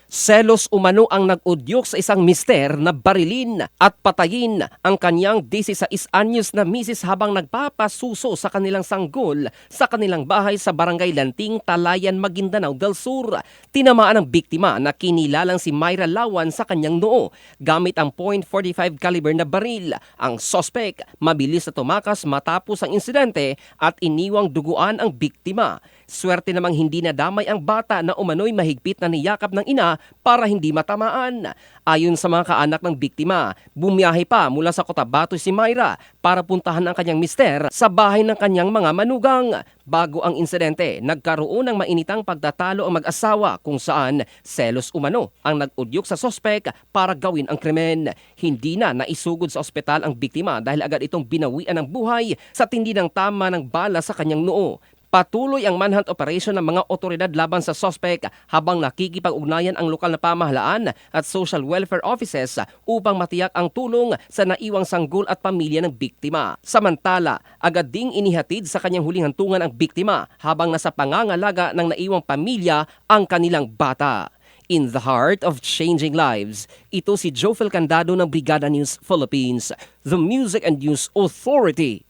Selos umano ang nag-udyok sa isang mister na barilin at patayin ang kanyang 16 anyos na misis habang nagpapasuso sa kanilang sanggol sa kanilang bahay sa Barangay Lanting, Talayan, Maguindanao del Sur. Tinamaan ang biktima na kinilalang si Myra Lawan sa kanyang noo gamit ang .45 caliber na baril. Ang sospek mabilis na tumakas matapos ang insidente at iniwang duguan ang biktima. Swerte namang hindi nadamay ang bata na umano'y mahigpit na niyakap ng ina para hindi matamaan. Ayon sa mga kaanak ng biktima, bumiyahe pa mula sa Cotabato si Myra para puntahan ang kanyang mister sa bahay ng kanyang mga manugang. Bago ang insidente, nagkaroon ng mainitang pagtatalo ang mag-asawa kung saan selos umano ang nag-udyok sa sospek para gawin ang krimen. Hindi na naisugod sa ospital ang biktima dahil agad itong binawian ng buhay sa tindi ng tama ng bala sa kanyang noo. Patuloy ang manhunt operation ng mga otoridad laban sa sospek habang nakikipag-ugnayan ang lokal na pamahalaan at social welfare offices upang matiyak ang tulong sa naiwang sanggol at pamilya ng biktima. Samantala, agad ding inihatid sa kanyang huling hantungan ang biktima habang nasa pangangalaga ng naiwang pamilya ang kanilang bata. In the heart of changing lives, ito si Jofel Candado ng Brigada News Philippines, the Music and News Authority.